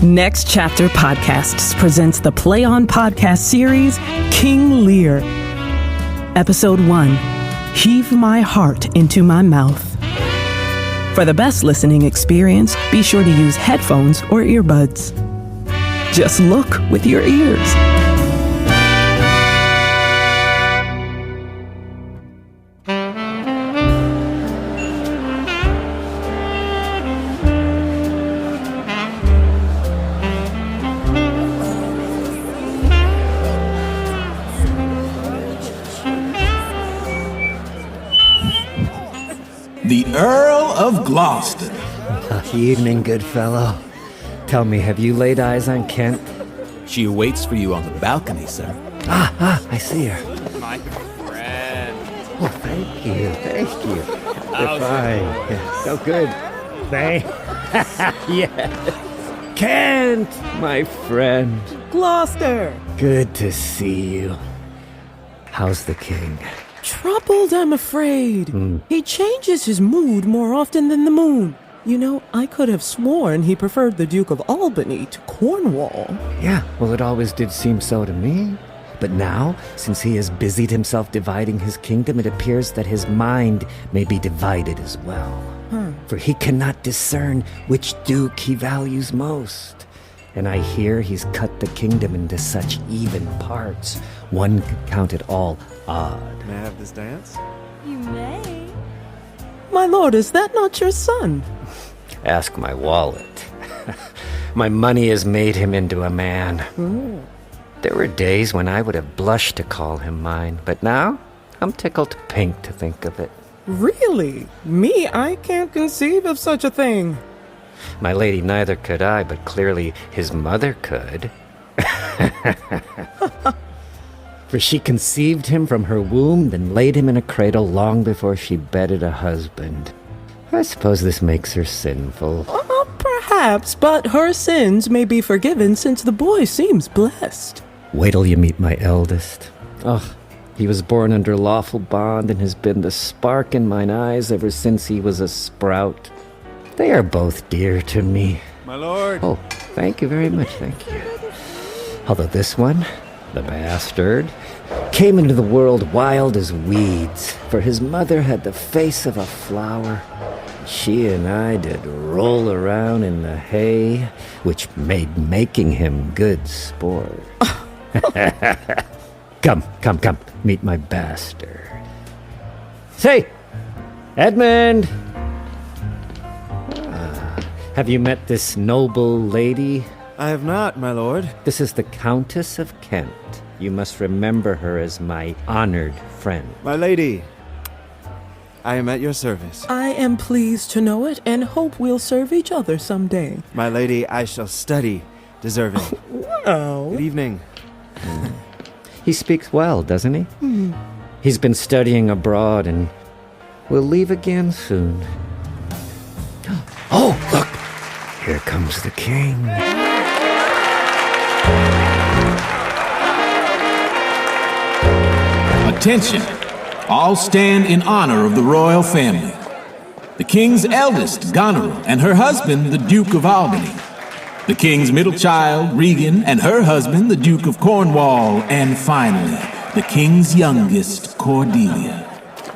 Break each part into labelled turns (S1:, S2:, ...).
S1: Next Chapter Podcasts presents the Play On podcast series, King Lear. Episode 1, Heave My Heart Into My Mouth. For the best listening experience, be sure to use headphones or earbuds. Just look with your ears.
S2: The Earl of Gloucester.
S3: Evening, good fellow. Tell me, have you laid eyes on Kent?
S4: She awaits for you on the balcony, sir.
S3: I see her.
S4: My friend.
S3: Oh, thank you. You're fine. Yeah, so good. Yeah. Kent, my friend.
S1: Gloucester!
S3: Good to see you. How's the king?
S1: Troubled, I'm afraid. He changes his mood more often than the moon. You know, I could have sworn he preferred the Duke of Albany to Cornwall.
S3: Yeah, well, it always did seem so to me. But now, since he has busied himself dividing his kingdom, it appears that his mind may be divided as well. For he cannot discern which duke he values most. And I hear he's cut the kingdom into such even parts, one could count it all odd.
S5: May I have this dance?
S6: You may.
S1: My lord, is that not your son?
S3: Ask my wallet. My money has made him into a man. There were days when I would have blushed to call him mine, but now I'm tickled pink to think of it.
S1: Really? Me, I can't conceive of such a thing.
S3: My lady, neither could I, but clearly his mother could. For she conceived him from her womb, then laid him in a cradle long before she bedded a husband. I suppose this makes her sinful.
S1: Perhaps, but her sins may be forgiven since the boy seems blessed.
S3: Wait till you meet my eldest. He was born under lawful bond and has been the spark in mine eyes ever since he was a sprout. They are both dear to me.
S5: My lord!
S3: Oh, thank you very much, thank you. Although this one, the bastard, came into the world wild as weeds, for his mother had the face of a flower. She and I did roll around in the hay, which made making him good sport. Come, meet my bastard. Say, Edmund! Have you met this noble lady?
S5: I have not, my lord.
S3: This is the Countess of Kent. You must remember her as my honored friend.
S5: My lady, I am at your service.
S1: I am pleased to know it and hope we'll serve each other someday.
S5: My lady, I shall study deserving.
S1: Wow.
S5: Good evening.
S3: He speaks well, doesn't he? He's been studying abroad and will leave again soon. Oh, look! Here comes the king.
S2: Attention! All stand in honor of the royal family. The king's eldest, Goneril, and her husband, the Duke of Albany. The king's middle child, Regan, and her husband, the Duke of Cornwall. And finally, the king's youngest, Cordelia.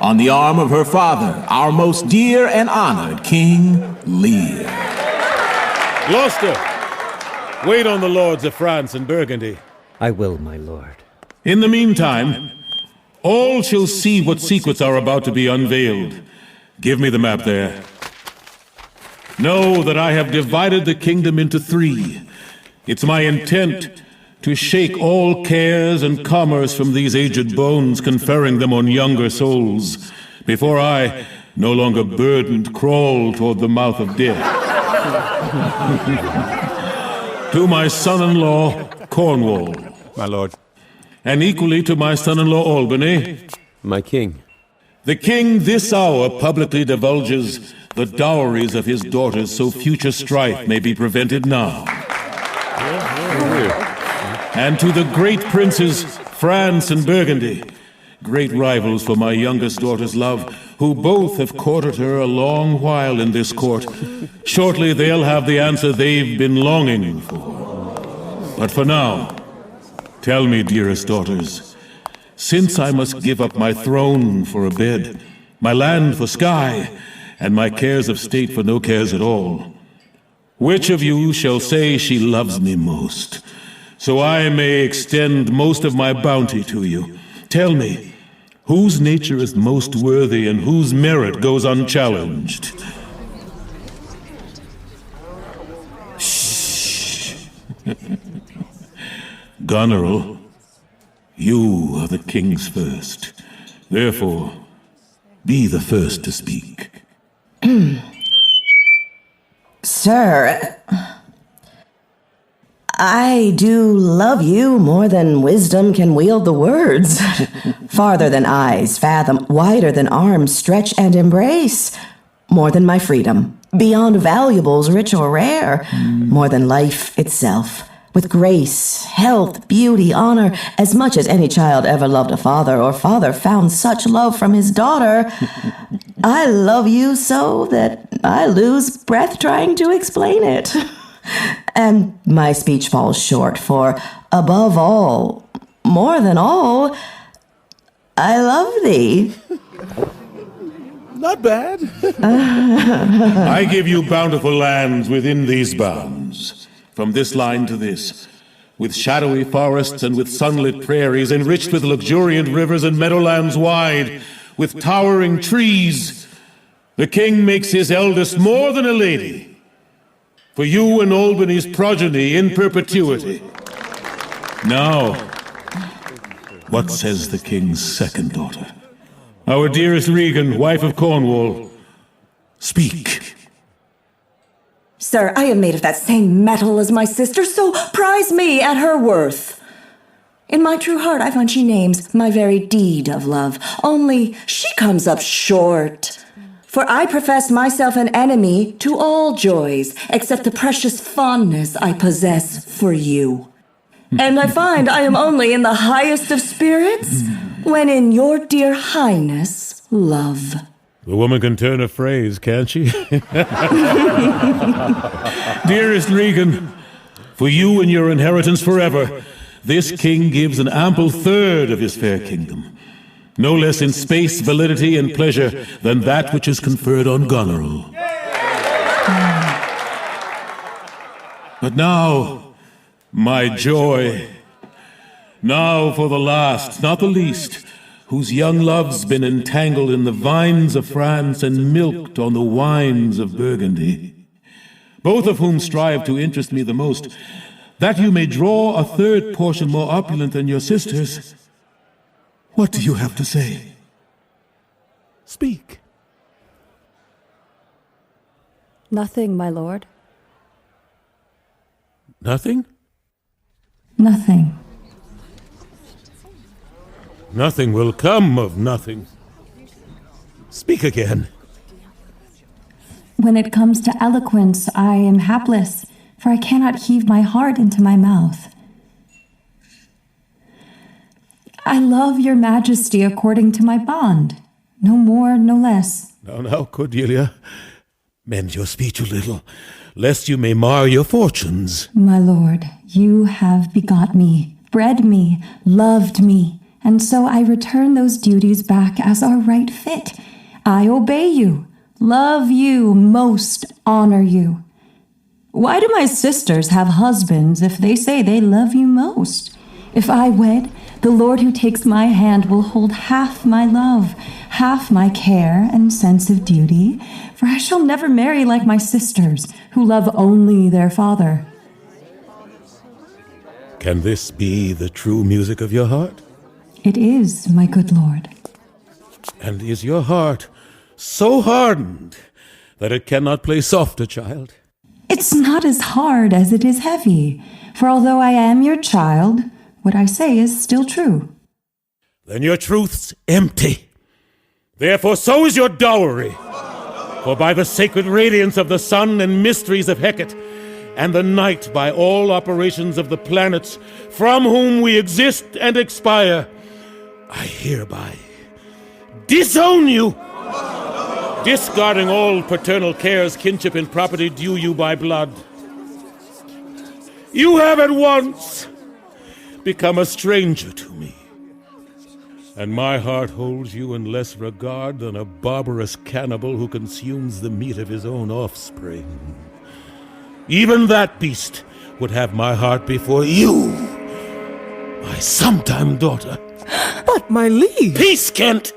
S2: On the arm of her father, our most dear and honored King Lear.
S7: Gloucester, wait on the lords of France and Burgundy.
S3: I will, my lord.
S7: In the meantime, all shall see what secrets are about to be unveiled. Give me the map there. Know that I have divided the kingdom into 3. It's my intent to shake all cares and commerce from these aged bones, conferring them on younger souls, before I, no longer burdened, crawl toward the mouth of death. To my son-in-law, Cornwall.
S8: My lord.
S7: And equally to my son-in-law, Albany.
S8: My king.
S7: The king this hour publicly divulges the dowries of his daughters, so future strife may be prevented now. And to the great princes, France and Burgundy, great rivals for my youngest daughter's love, who both have courted her a long while in this court. Shortly they'll have the answer they've been longing for. But for now, tell me, dearest daughters, since I must give up my throne for a bed, my land for sky, and my cares of state for no cares at all, which of you shall say she loves me most, so I may extend most of my bounty to you? Tell me, whose nature is most worthy and whose merit goes unchallenged? Shh. Goneril, you are the king's first. Therefore, be the first to speak.
S6: Sir, I do love you more than wisdom can wield the words. Farther than eyes fathom, wider than arms stretch and embrace. More than my freedom, beyond valuables rich or rare. More than life itself. With grace, health, beauty, honor, as much as any child ever loved a father, or father found such love from his daughter. I love you so that I lose breath trying to explain it. And my speech falls short, for above all, more than all, I love thee.
S5: Not bad.
S7: I give you bountiful lands within these bounds. From this line to this, with shadowy forests and with sunlit prairies, enriched with luxuriant rivers and meadowlands wide, with towering trees, the king makes his eldest more than a lady, for you and Albany's progeny in perpetuity. Now, what says the king's second daughter? Our dearest Regan, wife of Cornwall. Speak.
S8: Sir, I am made of that same metal as my sister, so prize me at her worth. In my true heart I find she names my very deed of love, only she comes up short. For I profess myself an enemy to all joys, except the precious fondness I possess for you. And I find I am only in the highest of spirits, when in your dear highness love.
S7: The woman can turn a phrase, can't she? Dearest Regan, for you and your inheritance forever, this king gives an ample third of his fair kingdom, no less in space, validity, and pleasure than that which is conferred on Goneril. But now, my joy, now for the last, not the least, whose young love's been entangled in the vines of France and milked on the wines of Burgundy, both of whom strive to interest me the most, that you may draw a third portion more opulent than your sisters. What do you have to say? Speak.
S9: Nothing, my lord.
S7: Nothing?
S9: Nothing.
S7: Nothing will come of nothing. Speak again.
S9: When it comes to eloquence, I am hapless, for I cannot heave my heart into my mouth. I love your majesty according to my bond, no more, no less.
S7: Now, Cordelia, mend your speech a little, lest you may mar your fortunes.
S9: My lord, you have begot me, bred me, loved me, and so I return those duties back as are right fit. I obey you, love you, most honor you. Why do my sisters have husbands if they say they love you most? If I wed, the Lord who takes my hand will hold half my love, half my care and sense of duty, for I shall never marry like my sisters, who love only their father.
S7: Can this be the true music of your heart?
S9: It is, my good lord.
S7: And is your heart so hardened that it cannot play softer, child?
S9: It's not as hard as it is heavy, for although I am your child, what I say is still true.
S7: Then your truth's empty. Therefore so is your dowry. For by the sacred radiance of the sun and mysteries of Hecate, and the night by all operations of the planets, from whom we exist and expire, I hereby disown you discarding all paternal cares, kinship, and property due you by blood. You have at once become a stranger to me, and my heart holds you in less regard than a barbarous cannibal who consumes the meat of his own offspring. Even that beast would have my heart before you, my sometime daughter.
S1: But my liege...
S7: Peace, Kent!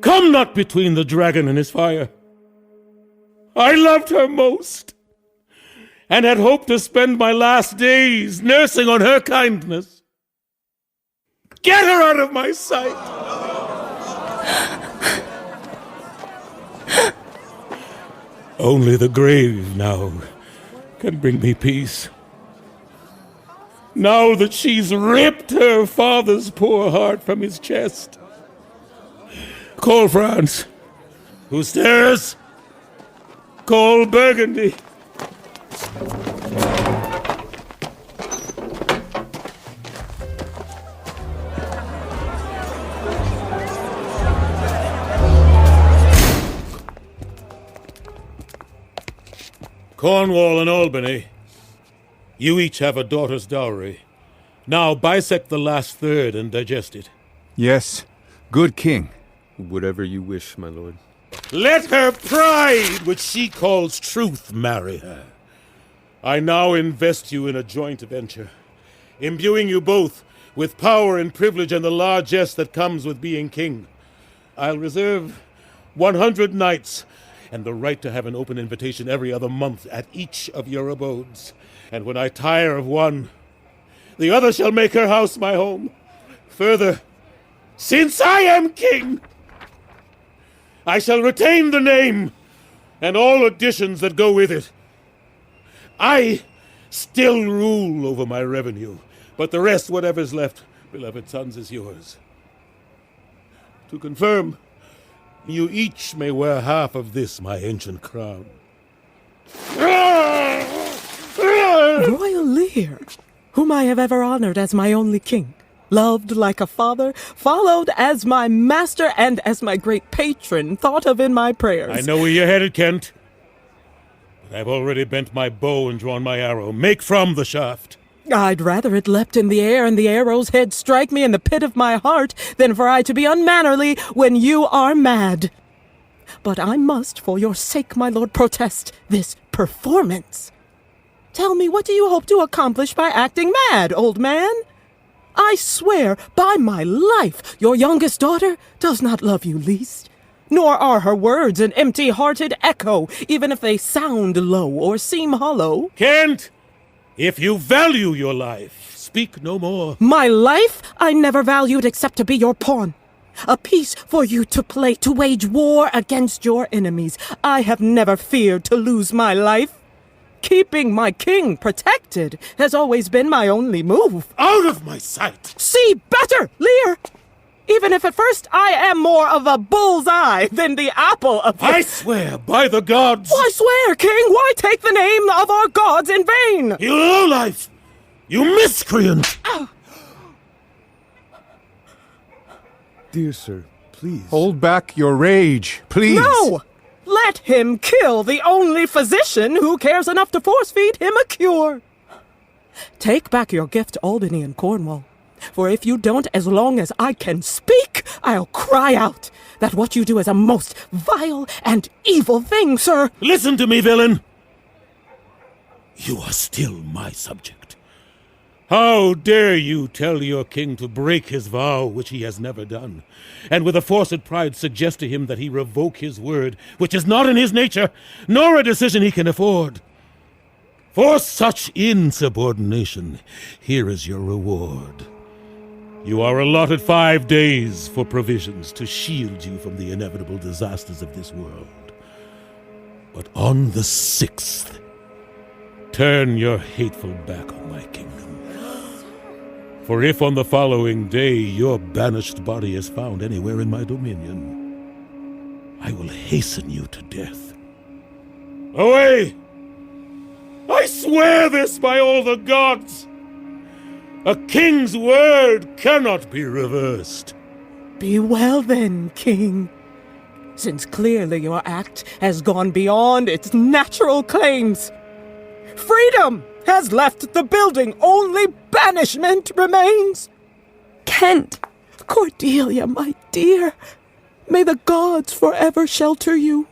S7: Come not between the dragon and his fire. I loved her most, and had hoped to spend my last days nursing on her kindness. Get her out of my sight! Only the grave now can bring me peace. Now that she's ripped her father's poor heart from his chest. Call France. Who stirs? Call Burgundy. Cornwall and Albany, you each have a daughter's dowry. Now bisect the last third and digest it.
S10: Yes, good king.
S4: Whatever you wish, my lord.
S7: Let her pride, which she calls truth, marry her. I now invest you in a joint venture, imbuing you both with power and privilege and the largesse that comes with being king. I'll reserve 100 knights and the right to have an open invitation every other month at each of your abodes. And when I tire of one, the other shall make her house my home. Further, since I am king, I shall retain the name and all additions that go with it. I still rule over my revenue, but the rest, whatever's left, beloved sons, is yours. To confirm, you each may wear half of this, my ancient crown.
S1: Royal Lear, whom I have ever honored as my only king, loved like a father, followed as my master, and as my great patron, thought of in my prayers.
S7: I know where you're headed, Kent. But I've already bent my bow and drawn my arrow. Make from the shaft.
S1: I'd rather it leapt in the air and the arrow's head strike me in the pit of my heart than for I to be unmannerly when you are mad. But I must, for your sake, my lord, protest this performance. Tell me, what do you hope to accomplish by acting mad, old man? I swear, by my life, your youngest daughter does not love you least. Nor are her words an empty-hearted echo, even if they sound low or seem hollow.
S7: Kent! If you value your life, speak no more.
S1: My life I never valued except to be your pawn. A piece for you to play, to wage war against your enemies. I have never feared to lose my life. Keeping my king protected has always been my only move.
S7: Out of my sight!
S1: See better, Lear! Even if at first I am more of a bull's eye than the apple of...
S7: I swear by the gods!
S1: Why swear, king? Why take the name of our gods in vain?
S7: You lowlife! You miscreant!
S10: Dear sir, please. Hold back your rage, please.
S1: No! Let him kill the only physician who cares enough to force-feed him a cure. Take back your gift, Albany and Cornwall. For if you don't, as long as I can speak, I'll cry out that what you do is a most vile and evil thing, sir.
S7: Listen to me, villain. You are still my subject. How dare you tell your king to break his vow, which he has never done, and with a forced pride suggest to him that he revoke his word, which is not in his nature, nor a decision he can afford? For such insubordination, here is your reward. You are allotted 5 days for provisions to shield you from the inevitable disasters of this world. But on the 6th, turn your hateful back on my kingdom. For if on the following day your banished body is found anywhere in my dominion, I will hasten you to death. Away! I swear this by all the gods! A king's word cannot be reversed.
S1: Be well then, king. since clearly your act has gone beyond its natural claims. Freedom has left the building, only banishment remains.
S9: Kent!
S1: Cordelia, my dear, may the gods forever shelter you.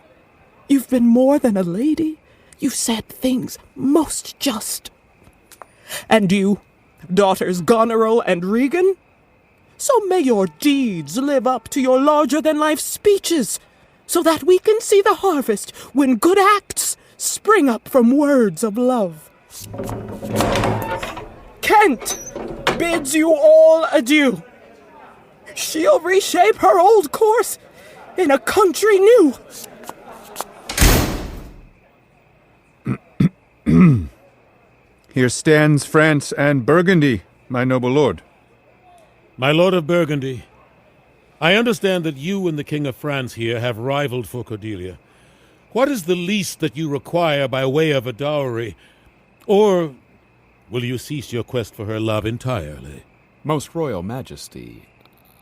S1: You've been more than a lady. You've said things most just. And you, daughters Goneril and Regan, so may your deeds live up to your larger-than-life speeches, so that we can see the harvest when good acts spring up from words of love. Kent bids you all adieu. She'll reshape her old course in a country new.
S10: Here stands France and Burgundy, my noble lord.
S7: My lord of Burgundy, I understand that you and the King of France here have rivaled for Cordelia. What is the least that you require by way of a dowry? Or will you cease your quest for her love entirely?
S11: Most royal majesty,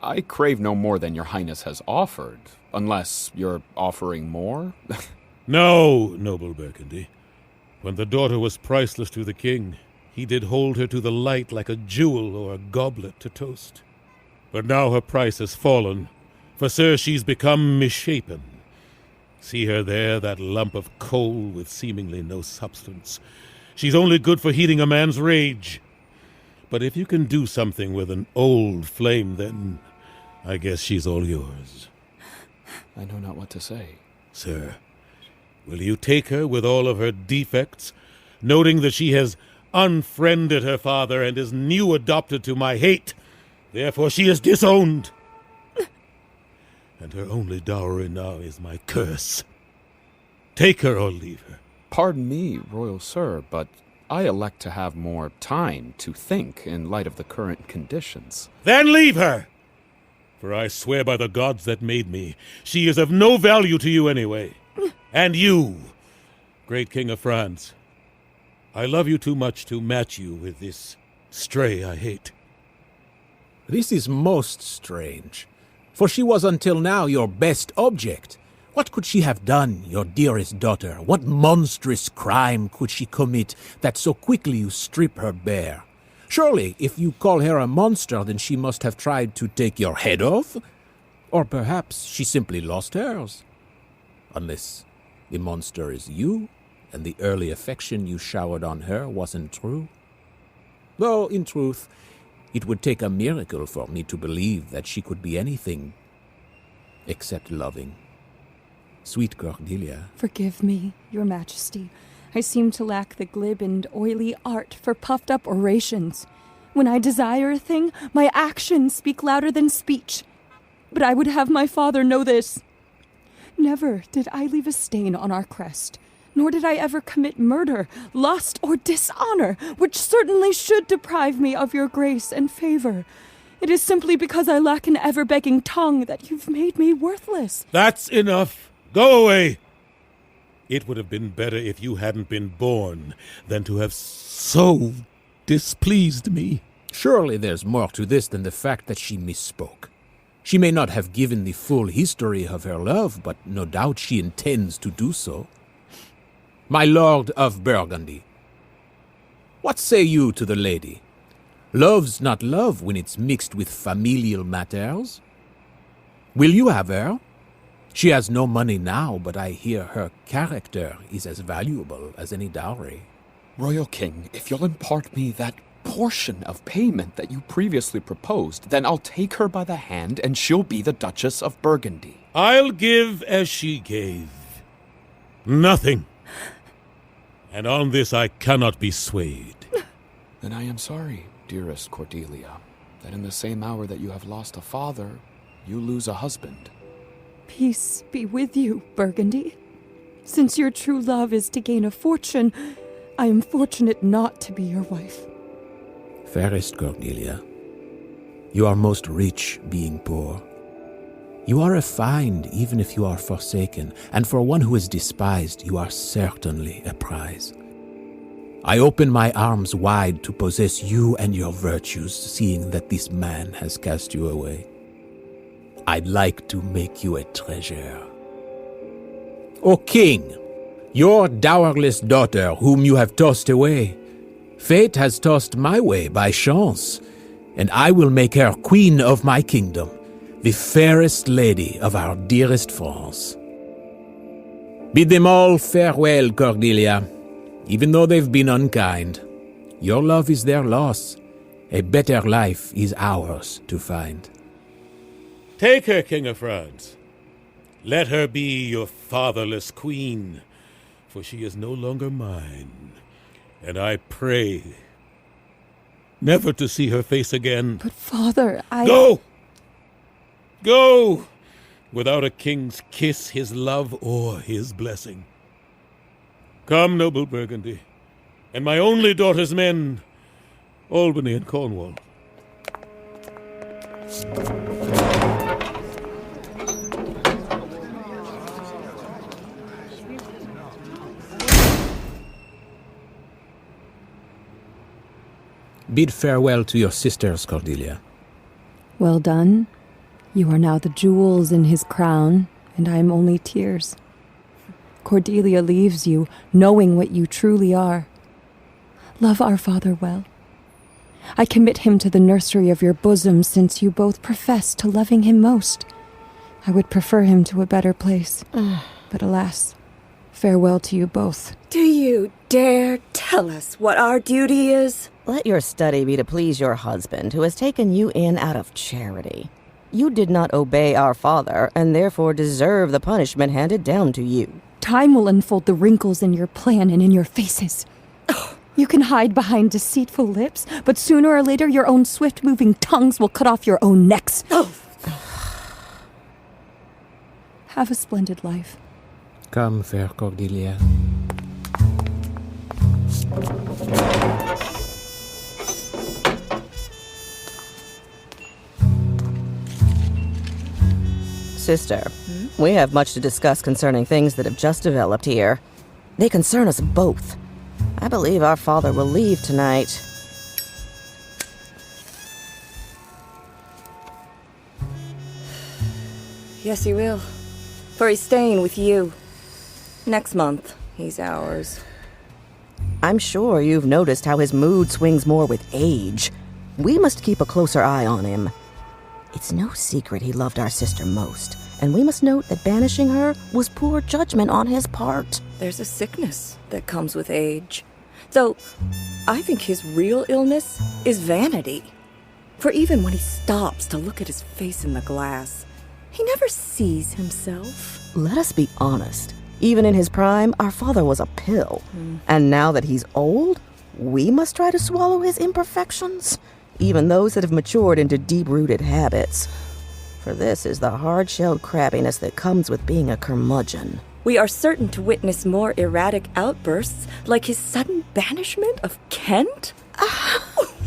S11: I crave no more than your highness has offered, unless you're offering more.
S7: No, noble Burgundy. When the daughter was priceless to the king, he did hold her to the light like a jewel or a goblet to toast. But now her price has fallen, for sir, she's become misshapen. See her there, that lump of coal with seemingly no substance. She's only good for heating a man's rage. But if you can do something with an old flame, then I guess she's all yours.
S11: I know not what to say.
S7: Sir, will you take her with all of her defects, noting that she has unfriended her father and is new adopted to my hate? Therefore she is disowned. And her only dowry now is my curse. Take her or leave her.
S11: Pardon me, royal sir, but I elect to have more time to think in light of the current conditions.
S7: Then leave her! For I swear by the gods that made me, she is of no value to you anyway. And you, great King of France, I love you too much to match you with this stray I hate.
S2: This is most strange, for she was until now your best object. What could she have done, your dearest daughter? What monstrous crime could she commit that so quickly you strip her bare? Surely, if you call her a monster, then she must have tried to take your head off? Or perhaps she simply lost hers? Unless the monster is you, and the early affection you showered on her wasn't true. Though, in truth, it would take a miracle for me to believe that she could be anything except loving. Sweet Cordelia.
S9: Forgive me, your majesty. I seem to lack the glib and oily art for puffed-up orations. When I desire a thing, my actions speak louder than speech. But I would have my father know this. Never did I leave a stain on our crest, nor did I ever commit murder, lust, or dishonor, which certainly should deprive me of your grace and favor. It is simply because I lack an ever-begging tongue that you've made me worthless.
S7: That's enough. Go away. It would have been better if you hadn't been born than to have so displeased me.
S2: Surely there's more to this than the fact that she misspoke. She may not have given the full history of her love, but no doubt she intends to do so. My lord of Burgundy, what say you to the lady? Love's not love when it's mixed with familial matters. Will you have her? She has no money now, but I hear her character is as valuable as any dowry.
S11: Royal King, if you'll impart me that portion of payment that you previously proposed, then I'll take her by the hand and she'll be the Duchess of Burgundy.
S7: I'll give as she gave. Nothing. And on this I cannot be swayed.
S11: Then I am sorry, dearest Cordelia, that in the same hour that you have lost a father, you lose a husband.
S9: Peace be with you, Burgundy. Since your true love is to gain a fortune, I am fortunate not to be your wife.
S2: Fairest Cordelia, you are most rich being poor. You are refined even if you are forsaken, and for one who is despised, you are certainly a prize. I open my arms wide to possess you and your virtues, seeing that this man has cast you away. I'd like to make you a treasure, O king, your dowerless daughter whom you have tossed away, fate has tossed my way by chance, and I will make her queen of my kingdom, the fairest lady of our dearest France. Bid them all farewell, Cordelia, even though they've been unkind. Your love is their loss. A better life is ours to find.
S7: Take her, King of France. Let her be your fatherless queen, for she is no longer mine. And I pray never to see her face again.
S9: But father,
S7: Go! Go! Without a king's kiss, his love, or his blessing. Come, noble Burgundy, and my only daughter's men, Albany and Cornwall.
S2: Bid farewell to your sisters, Cordelia.
S9: Well done. You are now the jewels in his crown, and I am only tears. Cordelia leaves you, knowing what you truly are. Love our father well. I commit him to the nursery of your bosom, since you both profess to loving him most. I would prefer him to a better place. But alas, farewell to you both.
S8: Do you dare tell us what our duty is?
S6: Let your study be to please your husband, who has taken you in out of charity. You did not obey our father, and therefore deserve the punishment handed down to you.
S9: Time will unfold the wrinkles in your plan and in your faces. You can hide behind deceitful lips, but sooner or later your own swift-moving tongues will cut off your own necks. Have a splendid life.
S2: Come, fair Cordelia.
S6: Sister, we have much to discuss concerning things that have just developed here. They concern us both. I believe our father will leave tonight.
S8: Yes, he will. For he's staying with you. Next month, he's ours.
S6: I'm sure you've noticed how his mood swings more with age. We must keep a closer eye on him. It's no secret he loved our sister most, and we must note that banishing her was poor judgment on his part.
S8: There's a sickness that comes with age. Though, I think his real illness is vanity. For even when he stops to look at his face in the glass, he never sees himself.
S6: Let us be honest. Even in his prime, our father was a pill. And now that he's old, we must try to swallow his imperfections, even those that have matured into deep-rooted habits. For this is the hard-shelled crabbiness that comes with being a curmudgeon.
S8: We are certain to witness more erratic outbursts, like his sudden banishment of Kent?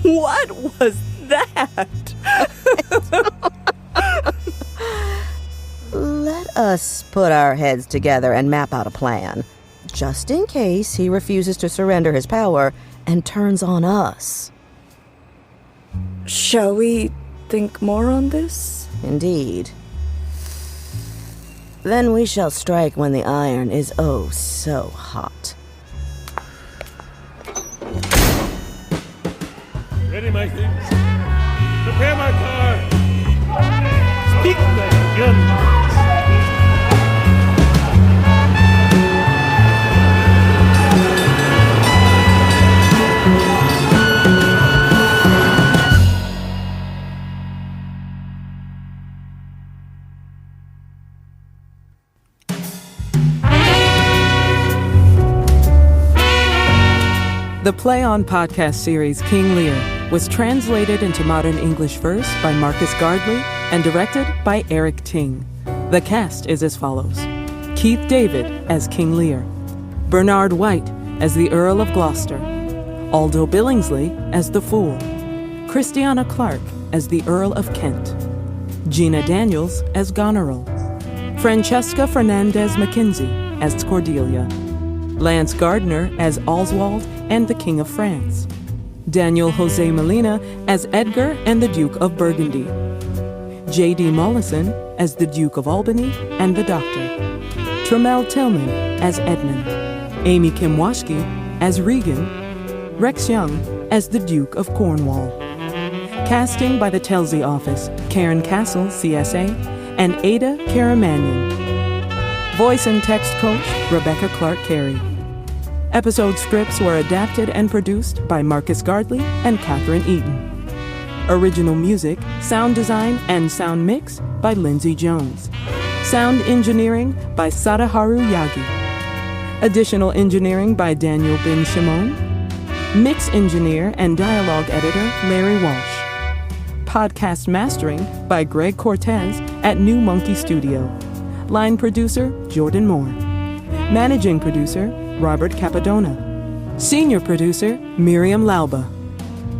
S8: What was that?
S6: Let us put our heads together and map out a plan, just in case he refuses to surrender his power and turns on us.
S8: Shall we think more on this?
S6: Indeed. Then we shall strike when the iron is oh so hot.
S7: Ready, my things. Prepare my car. Speak thy gun.
S1: The Play On podcast series King Lear was translated into modern English verse by Marcus Gardley and directed by Eric Ting. The cast is as follows: Keith David as King Lear, Bernard White as the Earl of Gloucester, Aldo Billingsley as the Fool, Christiana Clark as the Earl of Kent, Gina Daniels as Goneril, Francesca Fernandez McKenzie as Cordelia, Lance Gardner as Oswald and the King of France, Daniel Jose Molina as Edgar and the Duke of Burgundy, J.D. Mollison as the Duke of Albany and the Doctor, Tramel Tillman as Edmund, Amy Kimwashki as Regan, Rex Young as the Duke of Cornwall. Casting by the Telsey Office, Karen Castle, CSA, and Ada Karamanyan. Voice and text coach, Rebecca Clark-Carey. Episode scripts were adapted and produced by Marcus Gardley and Catherine Eaton. Original music, sound design, and sound mix by Lindsay Jones. Sound engineering by Sadaharu Yagi. Additional engineering by Daniel Ben Shimon. Mix engineer and dialogue editor Larry Walsh. Podcast mastering by Greg Cortez at New Monkey Studio. Line producer Jordan Moore. Managing producer Robert Capadona. Senior producer Miriam Lauba.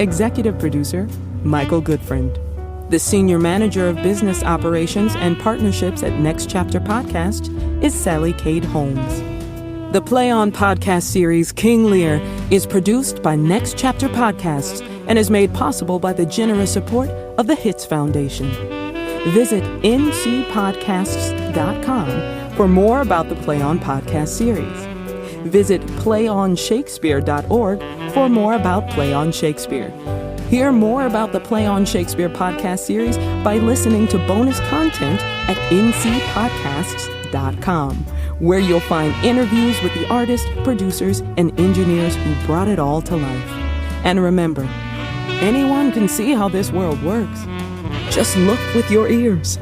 S1: Executive producer Michael Goodfriend. The Senior Manager of Business Operations and Partnerships at Next Chapter Podcast is Sally Cade Holmes. The Play On podcast series King Lear is produced by Next Chapter Podcasts and is made possible by the generous support of the Hits Foundation. Visit ncpodcasts.com for more about the Play On podcast series. Visit playonshakespeare.org for more about Play On Shakespeare. Hear more about the Play On Shakespeare podcast series by listening to bonus content at ncpodcasts.com, where you'll find interviews with the artists, producers, and engineers who brought it all to life. And remember, anyone can see how this world works. Just look with your ears.